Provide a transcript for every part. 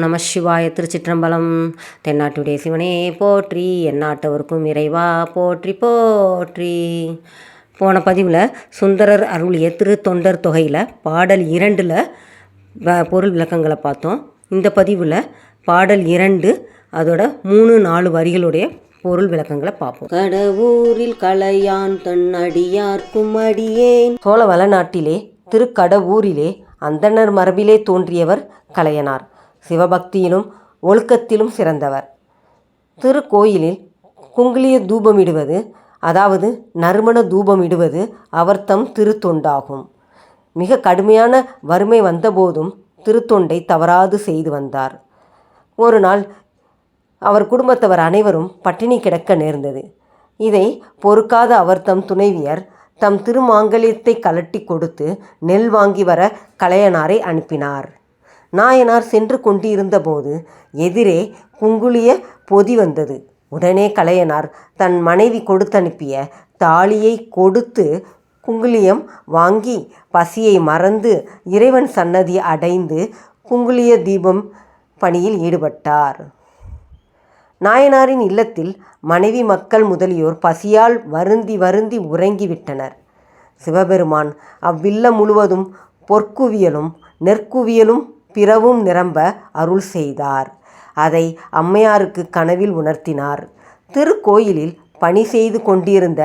நம சிவாய. திருச்சிற்றம்பலம். தென்னாட்டுடைய சிவனே போற்றி, எந்நாட்டவருக்கும் இறைவா போற்றி போற்றி. போன பதிவில் சுந்தரர் அருளிய திருத்தொண்டர் தொகையில் பாடல் 2ல் பொருள் விளக்கங்களை பார்த்தோம். இந்த பதிவில் பாடல் 2 அதோட 3-4 வரிகளுடைய பொருள் விளக்கங்களை பார்ப்போம். கடவுரில் கலையான் தன் அடியார்க்கும் அடியேன். சோழ வளநாட்டிலே திருக்கடவூரிலே அந்தணர் மரபிலே தோன்றியவர் கலையனார். சிவபக்தியிலும் ஒழுக்கத்திலும் சிறந்தவர். திருக்கோயிலில் குங்குலிய தூபமிடுவது, அதாவது நறுமண தூபமிடுவது அவர் தம் திருத்தொண்டாகும். மிக கடுமையான வறுமை வந்தபோதும் திருத்தொண்டை தவறாது செய்து வந்தார். ஒரு நாள் அவர் குடும்பத்தவர் அனைவரும் பட்டினி கிடக்க நேர்ந்தது. இதை பொறுக்காத அவர் தம் துணைவியர் தம் திருமாங்கல்யத்தை கலட்டி கொடுத்து நெல் வாங்கி வர கலையனாரை அனுப்பினார். நாயனார் சென்று கொண்டிருந்த போது எதிரே குங்குலிய பொதி வந்தது. உடனே கலையனார் தன் மனைவி கொடுத்தனுப்பிய தாலியை கொடுத்து குங்குலியம் வாங்கி பசியை மறந்து இறைவன் சன்னதி அடைந்து குங்குலிய தீபம் பணியில் ஈடுபட்டார். நாயனாரின் இல்லத்தில் மனைவி மக்கள் முதலியோர் பசியால் வருந்தி உறங்கிவிட்டனர். சிவபெருமான் அவ்வில்லம் முழுவதும் பொற்குவியலும் நெற்குவியலும் பிறவும் நிரம்ப அருள் செய்தார். அதை அம்மையாருக்கு கனவில் உணர்த்தினார். திருக்கோயிலில் பணி செய்து கொண்டிருந்த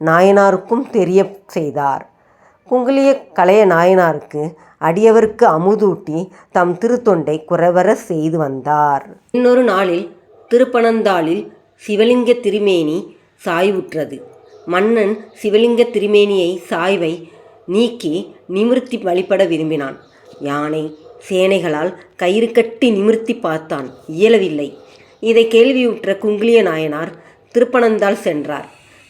நாயனாருக்கும் தெரிய செய்தார். குங்குலிய கலைய நாயனாருக்கு அடியவருக்கு அமுதூட்டி தம் திருத்தொண்டை குறைவர செய்து வந்தார். இன்னொரு நாளில் திருப்பனந்தாளில் சிவலிங்க திருமேனி சாய்வுற்றது. மன்னன் சிவலிங்க திருமேனியை சாய்வை நீக்கி நிமிர்த்தி வழிபட விரும்பினான். யானை சேனைகளால் கயிறு கட்டி நிமிர்த்தி பார்த்தான், இயலவில்லை. இதை கேள்வியுற்ற குங்குலிய நாயனார் திருப்பனந்தாள் சென்றார்.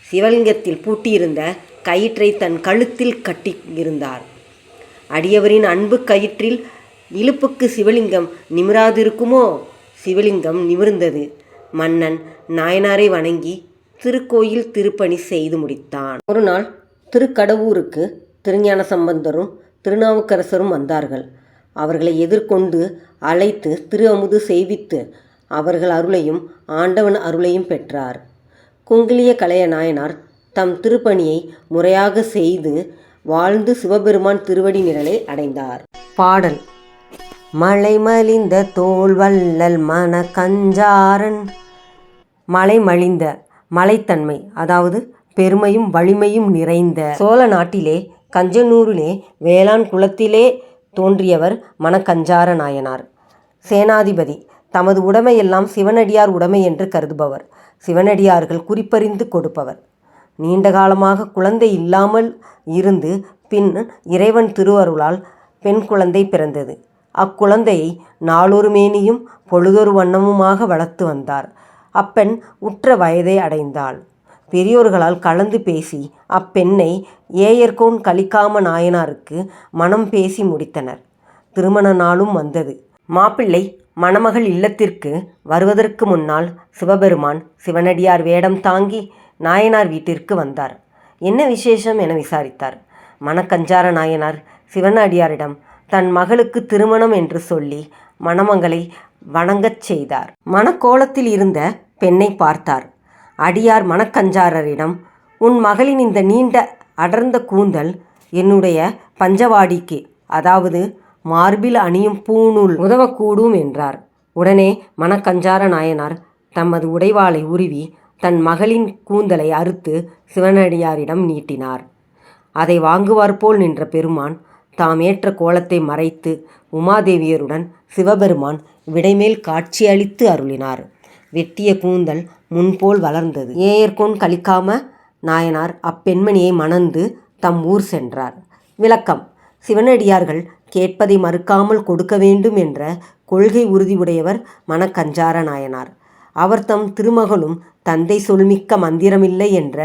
சிவலிங்கத்தில் பூட்டியிருந்த கயிற்றை தன் கழுத்தில் கட்டி இருந்தார். அடியவரின் அன்பு கயிற்றில் இழுப்புக்கு சிவலிங்கம் நிமிராதிருக்குமோ? சிவலிங்கம் நிமிர்ந்தது. மன்னன் நாயனாரை வணங்கி திருக்கோயில் திருப்பணி செய்து முடித்தான். ஒரு நாள் திருக்கடவூருக்கு திருஞான சம்பந்தரும் திருநாவுக்கரசரும் வந்தார்கள். அவர்களை எதிர்கொண்டு அழைத்து திரு அமுது செய்வித்து அவர்கள் அருளையும் ஆண்டவன் அருளையும் பெற்றார். குங்குலிய கலைய நாயனார் தம் திருப்பணியை முறையாக செய்து வாழ்ந்து சிவபெருமான் திருவடி நிழலை அடைந்தார். பாடல். மலை மலிந்த தோல் வள்ளல் மன கஞ்சாரன். மலை மலிந்த மலைத்தன்மை, அதாவது பெருமையும் வலிமையும் நிறைந்த சோழ நாட்டிலே கஞ்சனூரிலே வேளாண் குலத்திலே தோன்றியவர் மணக்கஞ்சார நாயனார். சேனாதிபதி. தமது உடைமையெல்லாம் சிவனடியார் உடைமை என்று கருதுபவர். சிவனடியார்கள் குறிப்பறிந்து கொடுப்பவர். நீண்ட காலமாக குழந்தை இல்லாமல் இருந்து பின் இறைவன் திருவருளால் பெண் குழந்தை பிறந்தது. அக்குழந்தையை நாளொரு மேனியும் பொழுதொரு வண்ணமுமாக வளர்த்து வந்தார். அப்பெண் உற்ற வயதை அடைந்தாள். பெரியோர்களால் கலந்து பேசி அப்பெண்ணை ஏயர்கோன் கலிக்காம நாயனாருக்கு மனம் பேசி முடித்தனர். திருமண நாளும் வந்தது. மாப்பிள்ளை மணமகள் இல்லத்திற்கு வருவதற்கு முன்னால் சிவபெருமான் சிவனடியார் வேடம் தாங்கி நாயனார் வீட்டிற்கு வந்தார். என்ன விசேஷம் என விசாரித்தார். மணக்கஞ்சார நாயனார் சிவனடியாரிடம் தன் மகளுக்கு திருமணம் என்று சொல்லி மணமகளை வணங்கச் செய்தார். மணக்கோலத்தில் இருந்த பெண்ணை பார்த்தார். அடியார் மணக்கஞ்சாரரிடம், உன் மகளின் இந்த நீண்ட அடர்ந்த கூந்தல் என்னுடைய பஞ்சவாடிக்கு, அதாவது மார்பில் அணியும் பூநூல் உதவக்கூடும் என்றார். உடனே மணக்கஞ்சார நாயனார் தமது உடைவாளை உருவி தன் மகளின் கூந்தலை அறுத்து சிவனடியாரிடம் நீட்டினார். அதை வாங்குவார் போல் நின்ற பெருமான் தாம் ஏற்ற கோலத்தை மறைத்து உமாதேவியருடன் சிவபெருமான் விடைமேல் காட்சியளித்து அருளினார். வெட்டிய கூந்தல் முன்போல் வளர்ந்தது. ஏயர்கோன் கலிக்காம நாயனார் அப்பெண்மணியை மணந்து தம் ஊர் சென்றார். விளக்கம். சிவனடியார்கள் கேட்பதை மறுக்காமல் கொடுக்க வேண்டும் என்ற கொள்கை உறுதியுடையவர் மணக்கஞ்சார நாயனார். அவர் தம் திருமகளும் தந்தை சொல்மிக்க மந்திரமில்லை என்ற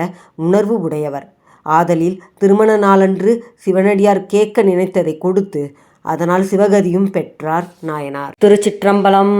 உணர்வு உடையவர். ஆதலில் திருமண நாளன்று சிவனடியார் கேட்க நினைத்ததை கொடுத்து அதனால் சிவகதியும் பெற்றார் நாயனார். திருச்சிற்றம்பலம்.